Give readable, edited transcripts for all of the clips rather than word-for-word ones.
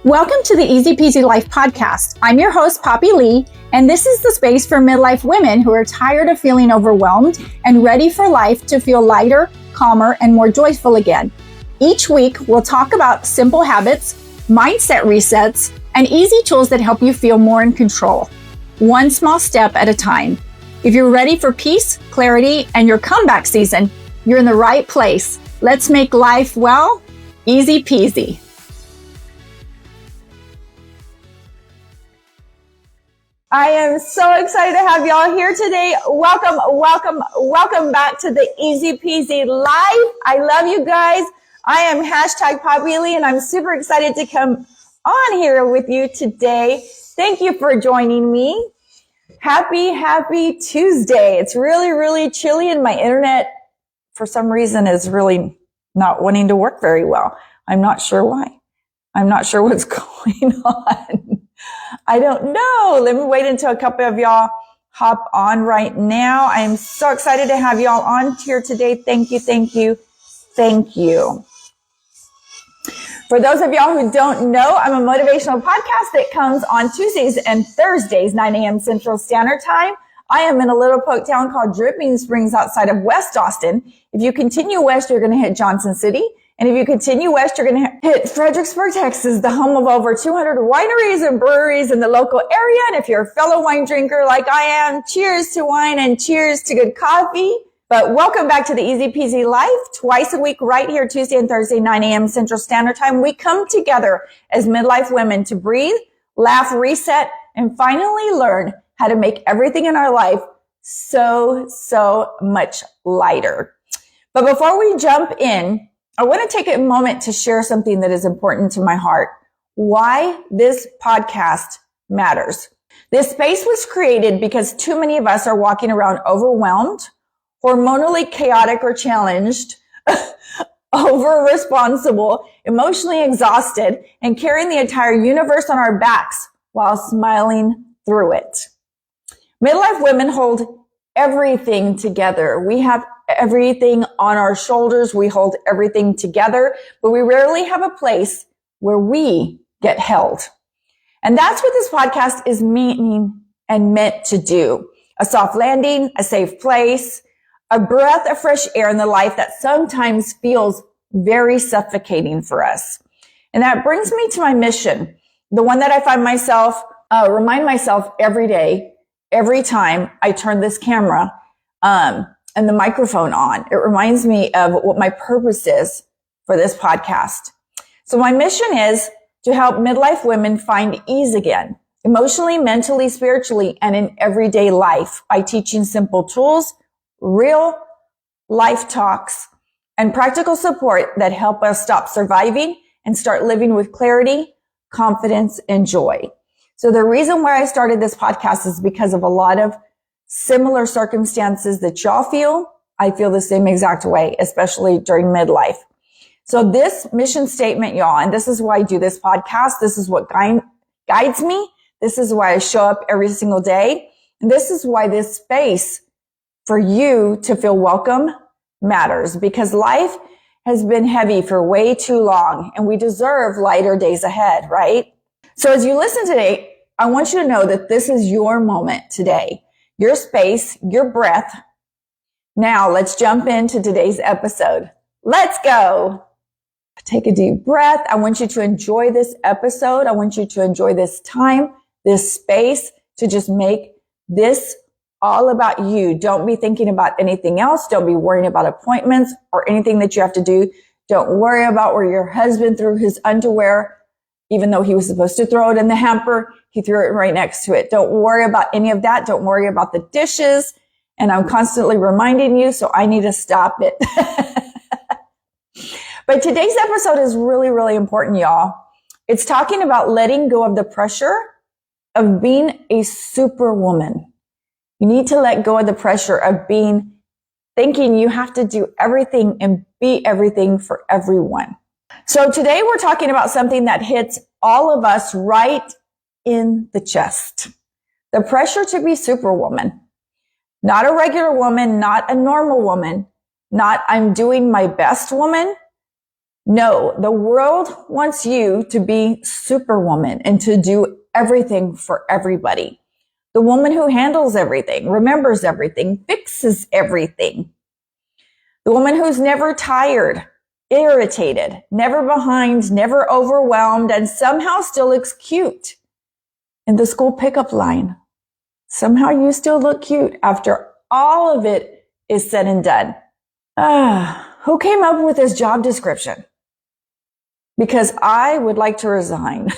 Welcome to the Easy Peasy Life podcast. I'm your host, Poppy Lee, and this is the space for midlife women who are tired of feeling overwhelmed and ready for life to feel lighter, calmer, and more joyful again. Each week, we'll talk about simple habits, mindset resets, and easy tools that help you feel more in control, one small step at a time. If you're ready for peace, clarity, and your comeback season, you're in the right place. Let's make life, well, easy peasy. I am so excited to have y'all here today. Welcome back to the Easy Peasy Life. I love you guys. I am #Poppy Lee, and I'm super excited to come on here with you today. Thank you for joining me. Happy Tuesday. It's really chilly, and my internet, for some reason, is really not wanting to work very well. I'm not sure why. I'm not sure what's going on. I don't know. Let me wait until a couple of y'all hop on right now. I am so excited to have y'all on here today. Thank you. For those of y'all who don't know, I'm a motivational podcast that comes on Tuesdays and Thursdays, 9 a.m. Central Standard Time. I am in a little poke town called Dripping Springs outside of West Austin. If you continue west, you're going to hit Johnson City. And if you continue west, you're going to hit Fredericksburg, Texas, the home of over 200 wineries and breweries in the local area. And if you're a fellow wine drinker like I am, cheers to wine and cheers to good coffee. But welcome back to the Easy Peasy Life. Twice a week, right here, Tuesday and Thursday, 9 a.m. Central Standard Time. We come together as midlife women to breathe, laugh, reset, and finally learn how to make everything in our life so much lighter. But before we jump in, I want to take a moment to share something that is important to my heart. Why this podcast matters. This space was created because too many of us are walking around overwhelmed, hormonally chaotic or challenged, over responsible, emotionally exhausted, and carrying the entire universe on our backs while smiling through it. Midlife women hold everything together. We have everything on our shoulders. We hold everything together, but we rarely have a place where we get held. And that's what this podcast is meaning and meant to do. A soft landing, a safe place, a breath of fresh air in the life that sometimes feels very suffocating for us. And that brings me to my mission, the one that I find myself, remind myself every day, every time I turn this camera, and the microphone on. It reminds me of what my purpose is for this podcast. So my mission is to help midlife women find ease again, emotionally, mentally, spiritually, and in everyday life by teaching simple tools, real life talks, and practical support that help us stop surviving and start living with clarity, confidence, and joy. So the reason why I started this podcast is because of a lot of similar circumstances that y'all feel. I feel the same exact way, especially during midlife. So this mission statement, y'all, and this is why I do this podcast. This is what guides me. This is why I show up every single day. And this is why this space for you to feel welcome matters, because life has been heavy for way too long and we deserve lighter days ahead, right? So as you listen today, I want you to know that this is your moment today. Your space, your breath. Now let's jump into today's episode. Let's go. Take a deep breath. I want you to enjoy this episode. I want you to enjoy this time, this space, to just make this all about you. Don't be thinking about anything else. Don't be worrying about appointments or anything that you have to do. Don't worry about where your husband threw his underwear. Even though he was supposed to throw it in the hamper, he threw it right next to it. Don't worry about any of that. Don't worry about the dishes. And I'm constantly reminding you, so I need to stop it. But today's episode is really important, y'all. It's talking about letting go of the pressure of being a superwoman. You need to let go of the pressure of thinking you have to do everything and be everything for everyone. So today we're talking about something that hits all of us right in the chest. The pressure to be superwoman. Not a regular woman, not a normal woman, not I'm doing my best woman, No, the world wants you to be Superwoman and to do everything for everybody. The woman who handles everything, remembers everything, fixes everything. The woman who's never tired, irritated, never behind, never overwhelmed, and somehow still looks cute in the school pickup line. Somehow you still look cute after all of it is said and done. Who came up with this job description? Because I would like to resign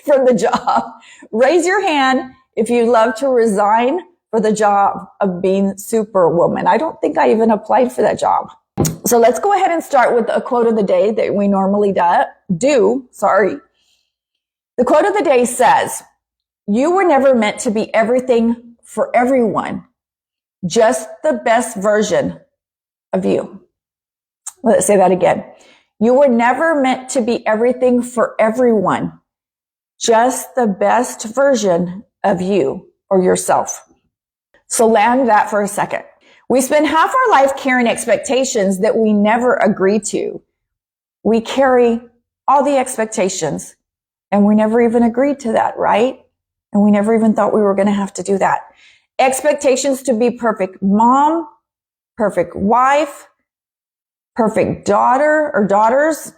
from the job. Raise your hand if you'd love to resign for the job of being Superwoman. I don't think I even applied for that job. So let's go ahead and start with a quote of the day that we normally do. The quote of the day says, "You were never meant to be everything for everyone, just the best version of you." Let's say that again. You were never meant to be everything for everyone, just the best version of you or yourself. So land that for a second. We spend half our life carrying expectations that we never agree to. We carry all the expectations and we never even agreed to that, right? And we never even thought we were going to have to do that. Expectations to be perfect mom, perfect wife, perfect daughter or daughters,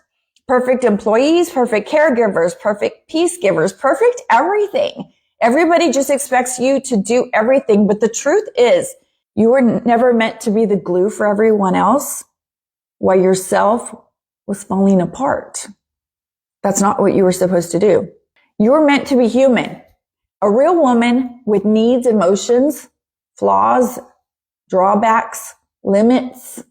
perfect employees, perfect caregivers, perfect peace givers, perfect everything. Everybody just expects you to do everything. But the truth is, you were never meant to be the glue for everyone else while yourself was falling apart. That's not what you were supposed to do. You were meant to be human, a real woman with needs, emotions, flaws, drawbacks, limits.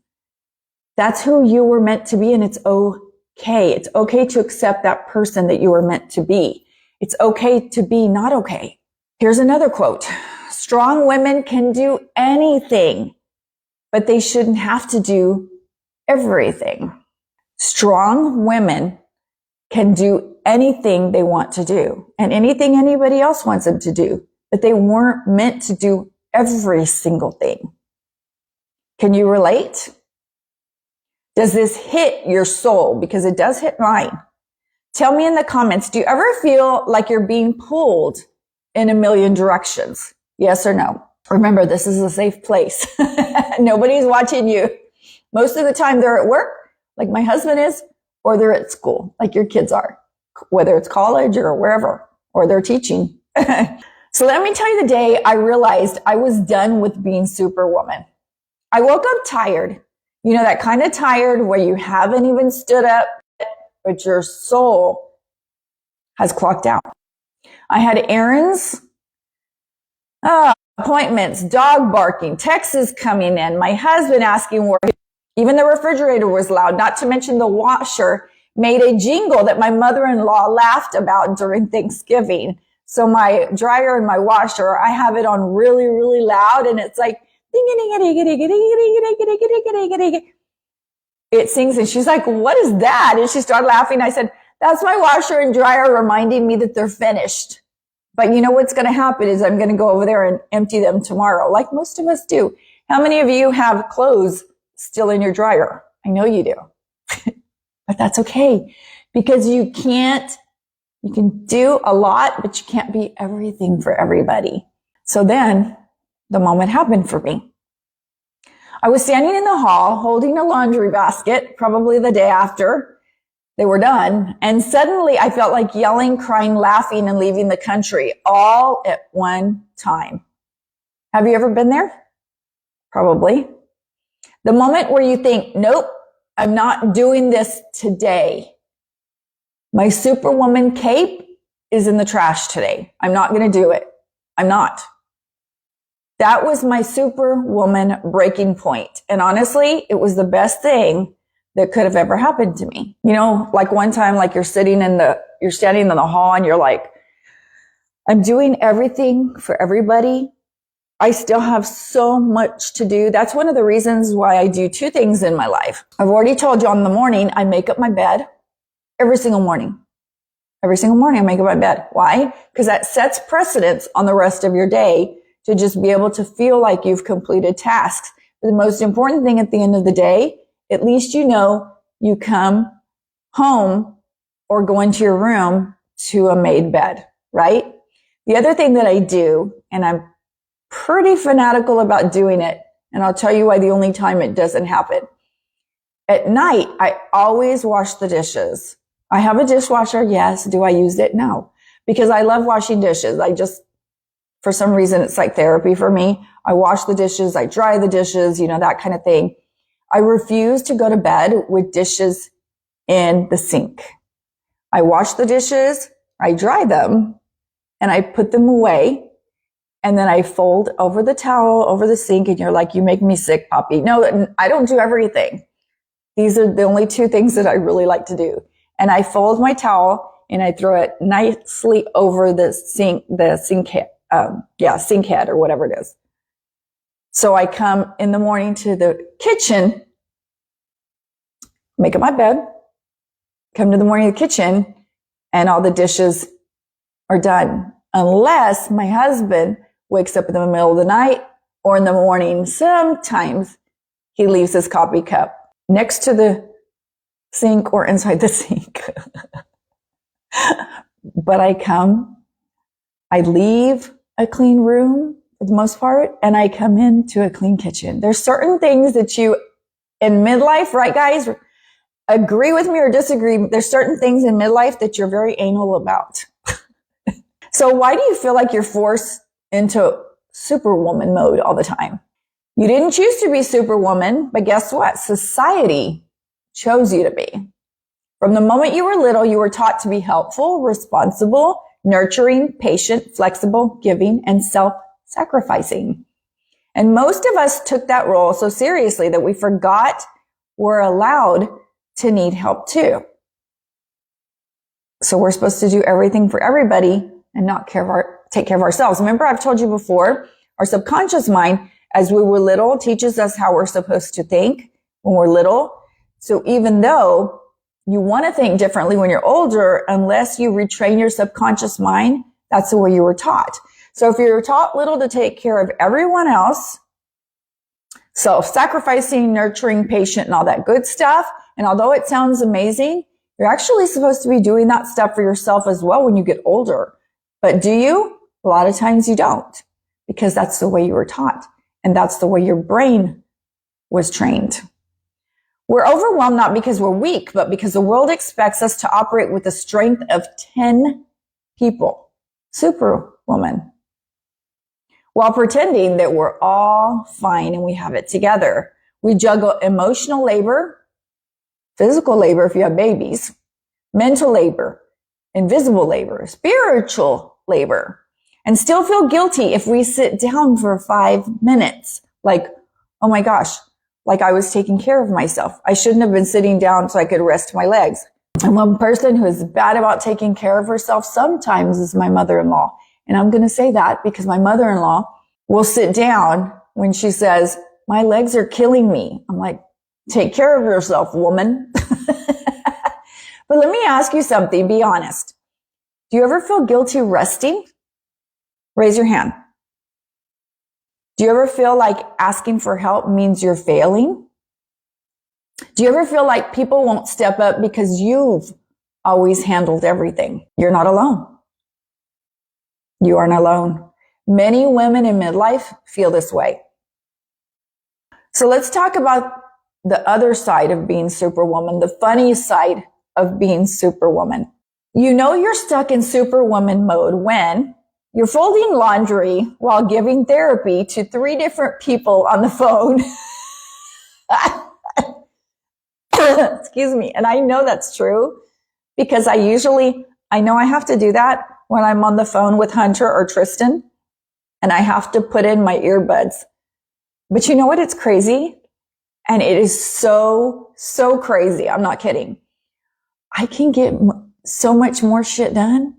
That's who you were meant to be, and it's okay. It's okay to accept that person that you were meant to be. It's okay to be not okay. Here's another quote. Strong women can do anything, but they shouldn't have to do everything. Strong women can do anything they want to do and anything anybody else wants them to do, but they weren't meant to do every single thing. Can you relate? Does this hit your soul? Because it does hit mine. Tell me in the comments, do you ever feel like you're being pulled in a million directions? Yes or no? Remember, this is a safe place. Nobody's watching you. Most of the time they're at work, like my husband is, or they're at school, like your kids are, whether it's college or wherever, or they're teaching. So let me tell you the day I realized I was done with being Superwoman. I woke up tired. You know, that kind of tired where you haven't even stood up, but your soul has clocked out. I had errands, appointments, dog barking, texts coming in, my husband asking where even the refrigerator was loud, not to mention the washer made a jingle that my mother-in-law laughed about during Thanksgiving. So my dryer and my washer, I have it on really, really loud, and it's like, it sings, and she's like, "What is that?" And she started laughing. I said, "That's my washer and dryer reminding me that they're finished. But you know what's going to happen is I'm going to go over there and empty them tomorrow," like most of us do. How many of you have clothes still in your dryer? I know you do. But that's okay, because you can do a lot, but you can't be everything for everybody. So then the moment happened for me. I was standing in the hall holding a laundry basket, probably the day after they were done. And suddenly I felt like yelling, crying, laughing, and leaving the country all at one time. Have you ever been there? Probably. The moment where you think, nope, I'm not doing this today. My Superwoman cape is in the trash today. I'm not going to do it. I'm not. That was my Superwoman breaking point. And honestly, it was the best thing that could have ever happened to me. You know, like one time, like you're standing in the hall and you're like, I'm doing everything for everybody. I still have so much to do. That's one of the reasons why I do two things in my life. I've already told you, in the morning, I make up my bed every single morning. Every single morning I make up my bed. Why? Because that sets precedence on the rest of your day to just be able to feel like you've completed tasks. But the most important thing at the end of the day, at least you know you come home or go into your room to a made bed, right? The other thing that I do, and I'm pretty fanatical about doing it, and I'll tell you why the only time it doesn't happen. At night, I always wash the dishes. I have a dishwasher, yes. Do I use it? No. Because I love washing dishes. For some reason, it's like therapy for me. I wash the dishes, I dry the dishes, that kind of thing. I refuse to go to bed with dishes in the sink. I wash the dishes, I dry them, and I put them away. And then I fold over the towel, over the sink, and you're like, you make me sick, Poppy. No, I don't do everything. These are the only two things that I really like to do. And I fold my towel and I throw it nicely over the sink head or whatever it is. So I come in the morning to the kitchen, make up my bed, come to the morning to the kitchen, and all the dishes are done. Unless my husband wakes up in the middle of the night or in the morning. Sometimes he leaves his coffee cup next to the sink or inside the sink. But I leave a clean room for the most part, and I come into a clean kitchen. There's certain things that you, in midlife, right guys, agree with me or disagree, there's certain things in midlife that you're very anal about. So why do you feel like you're forced into Superwoman mode all the time? You didn't choose to be Superwoman, but guess what? Society chose you to be. From the moment you were little, you were taught to be helpful, responsible, nurturing, patient, flexible, giving, and self-sacrificing. And most of us took that role so seriously that we forgot we're allowed to need help too. So we're supposed to do everything for everybody and not take care of ourselves. Remember, I've told you before, our subconscious mind, as we were little, teaches us how we're supposed to think when we're little. So even though you want to think differently when you're older, unless you retrain your subconscious mind, that's the way you were taught. So if you're taught little to take care of everyone else, self-sacrificing, nurturing, patient, and all that good stuff, and although it sounds amazing, you're actually supposed to be doing that stuff for yourself as well when you get older. But do you? A lot of times you don't, because that's the way you were taught, and that's the way your brain was trained. We're overwhelmed not because we're weak, but because the world expects us to operate with the strength of 10 people, Superwoman, while pretending that we're all fine and we have it together. We juggle emotional labor, physical labor if you have babies, mental labor, invisible labor, spiritual labor, and still feel guilty if we sit down for 5 minutes. Like, oh my gosh, like I was taking care of myself. I shouldn't have been sitting down so I could rest my legs. And one person who is bad about taking care of herself sometimes is my mother-in-law. And I'm going to say that because my mother-in-law will sit down when she says, my legs are killing me. I'm like, take care of yourself, woman. But let me ask you something. Be honest. Do you ever feel guilty resting? Raise your hand. Do you ever feel like asking for help means you're failing? Do you ever feel like people won't step up because you've always handled everything? You're not alone. You aren't alone. Many women in midlife feel this way. So let's talk about the other side of being Superwoman, the funny side of being Superwoman. You know you're stuck in Superwoman mode when you're folding laundry while giving therapy to 3 different people on the phone. Excuse me. And I know that's true because I know I have to do that when I'm on the phone with Hunter or Tristan, and I have to put in my earbuds. But you know what? It's crazy. And it is so crazy. I'm not kidding. I can get so much more shit done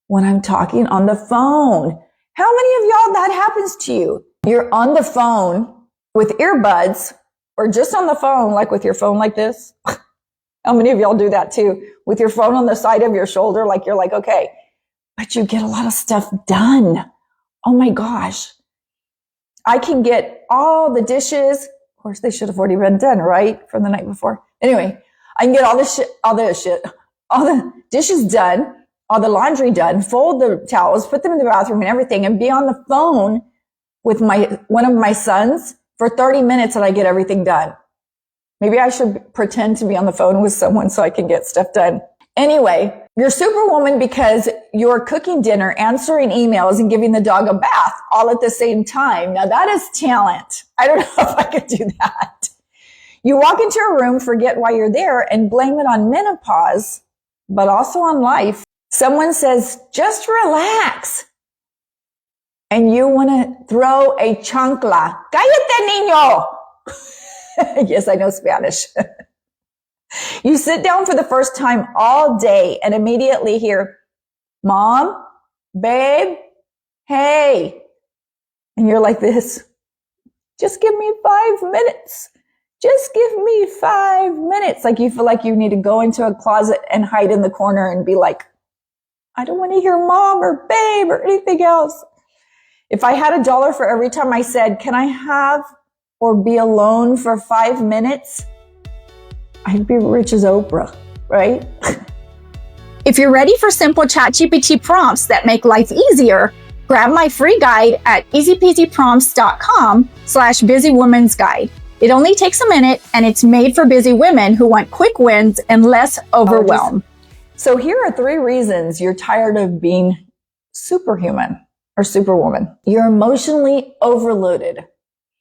when I'm talking on the phone. How many of y'all that happens to you? You're on the phone with earbuds or just on the phone, like with your phone like this. How many of y'all do that too? With your phone on the side of your shoulder, like you're like, okay, but you get a lot of stuff done. Oh my gosh. I can get all the dishes. Of course, they should have already been done, right? From the night before. Anyway, I can get all the dishes done, all the laundry done, fold the towels, put them in the bathroom and everything, and be on the phone with one of my sons for 30 minutes and I get everything done. Maybe I should pretend to be on the phone with someone so I can get stuff done. Anyway, you're Superwoman because you're cooking dinner, answering emails, and giving the dog a bath all at the same time. Now that is talent. I don't know if I could do that. You walk into a room, forget why you're there, and blame it on menopause, but also on life. Someone says, just relax. And you want to throw a chancla. Cállate, niño. Yes, I know Spanish. You sit down for the first time all day and immediately hear, Mom, babe, hey. And you're like this, just give me 5 minutes. Just give me 5 minutes. Like you feel like you need to go into a closet and hide in the corner and be like, I don't want to hear mom or babe or anything else. If I had $1 for every time I said, can I have or be alone for 5 minutes, I'd be rich as Oprah, right? If you're ready for simple ChatGPT prompts that make life easier, grab my free guide at easypeasyprompts.com/busywoman's guide. It only takes a minute and it's made for busy women who want quick wins and less overwhelm. So here are 3 reasons you're tired of being superhuman or superwoman. You're emotionally overloaded.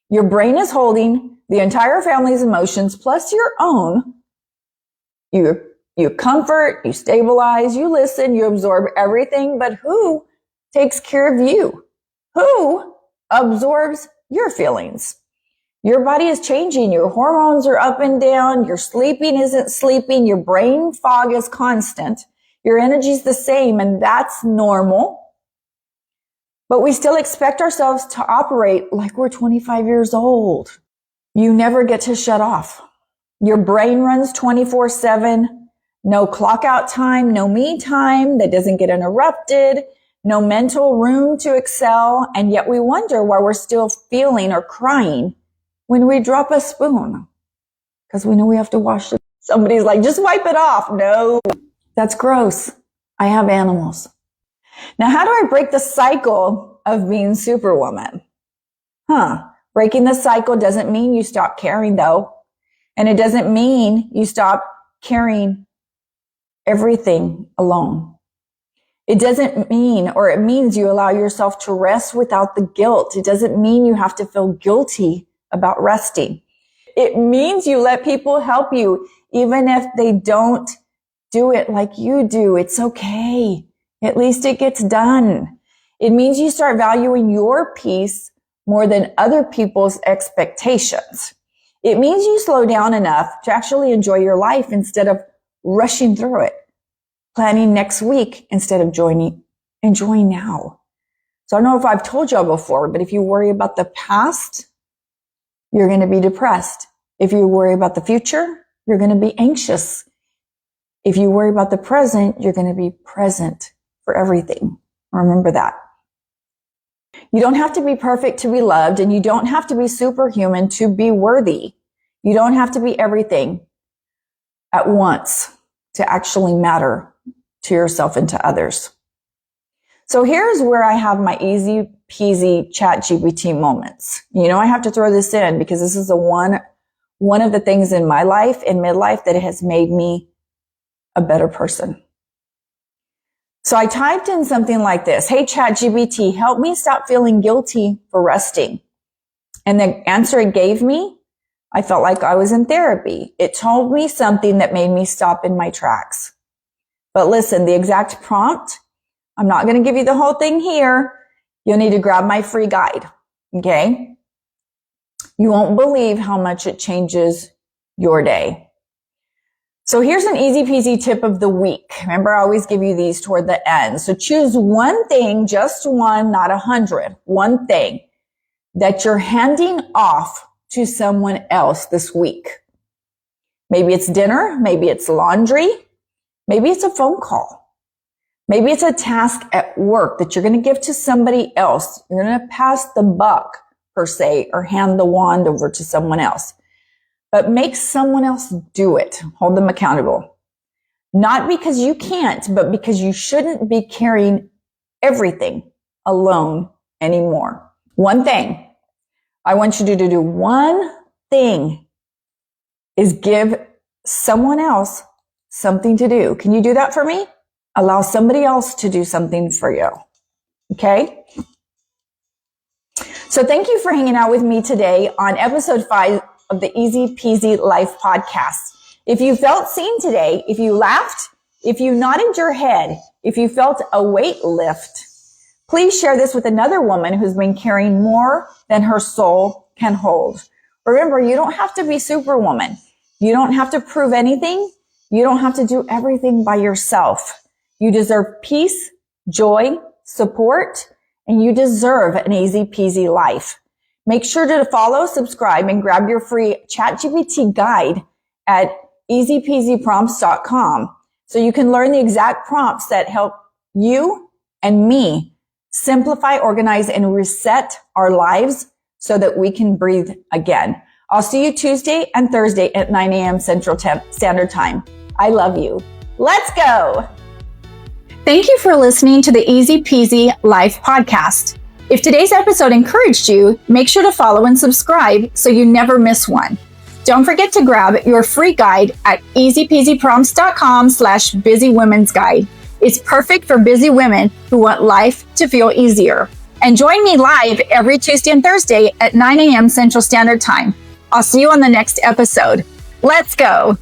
Your brain is holding the entire family's emotions plus your own. You comfort, you stabilize, you listen, you absorb everything, but who takes care of you? Who absorbs your feelings? Your body is changing. Your hormones are up and down. Your sleeping isn't sleeping. Your brain fog is constant. Your energy is the same, and that's normal. But we still expect ourselves to operate like we're 25 years old. You never get to shut off. Your brain runs 24/7. No clock out time, no me time that doesn't get interrupted, no mental room to excel. And yet we wonder why we're still feeling or crying when we drop a spoon because we know we have to wash it. Somebody's like, just wipe it off. No, that's gross. I have animals. Now, how do I break the cycle of being Superwoman? Breaking the cycle doesn't mean you stop caring though. And it doesn't mean you stop carrying everything alone. It doesn't mean, or it means you allow yourself to rest without the guilt. It doesn't mean you have to feel guilty about resting. It means you let people help you, even if they don't do it like you do. It's okay. At least it gets done. It means you start valuing your peace more than other people's expectations. It means you slow down enough to actually enjoy your life instead of rushing through it, planning next week instead of enjoying now. So I don't know if I've told y'all before, but if you worry about the past, you're going to be depressed. If you worry about the future, you're going to be anxious. If you worry about the present, you're going to be present for everything. Remember that. You don't have to be perfect to be loved, and you don't have to be superhuman to be worthy. You don't have to be everything at once to actually matter to yourself and to others. So here's where I have my easy peasy ChatGPT moments. You know, I have to throw this in because this is one of the things in my life, in midlife, that has made me a better person. So I typed in something like this. Hey, ChatGPT, help me stop feeling guilty for resting. And the answer it gave me, I felt like I was in therapy. It told me something that made me stop in my tracks. But listen, the exact prompt, I'm not going to give you the whole thing here. You'll need to grab my free guide. Okay? You won't believe how much it changes your day. So here's an easy peasy tip of the week. Remember, I always give you these toward the end. So choose one thing, just one, not 100, one thing that you're handing off to someone else this week. Maybe it's dinner. Maybe it's laundry. Maybe it's a phone call. Maybe it's a task at work that you're going to give to somebody else. You're going to pass the buck, per se, or hand the wand over to someone else. but make someone else do it. Hold them accountable. Not because you can't, but because you shouldn't be carrying everything alone anymore. One thing I want you to do, one thing, is give someone else something to do. Can you do that for me? Allow somebody else to do something for you. Okay? So thank you for hanging out with me today on episode 5 of the Easy Peasy Life podcast. If you felt seen today, if you laughed, if you nodded your head, if you felt a weight lift, please share this with another woman who's been carrying more than her soul can hold. Remember, you don't have to be Superwoman. You don't have to prove anything. You don't have to do everything by yourself. You deserve peace, joy, support, and you deserve an easy peasy life. Make sure to follow, subscribe, and grab your free ChatGPT guide at easypeasyprompts.com so you can learn the exact prompts that help you and me simplify, organize, and reset our lives so that we can breathe again. I'll see you Tuesday and Thursday at 9 a.m. Central Standard Time. I love you. Let's go. Thank you for listening to the Easy Peasy Life podcast. If today's episode encouraged you, make sure to follow and subscribe so you never miss one. Don't forget to grab your free guide at easypeasyprompts.com/busywomen's-guide. It's perfect for busy women who want life to feel easier. And join me live every Tuesday and Thursday at 9 a.m. Central Standard Time. I'll see you on the next episode. Let's go.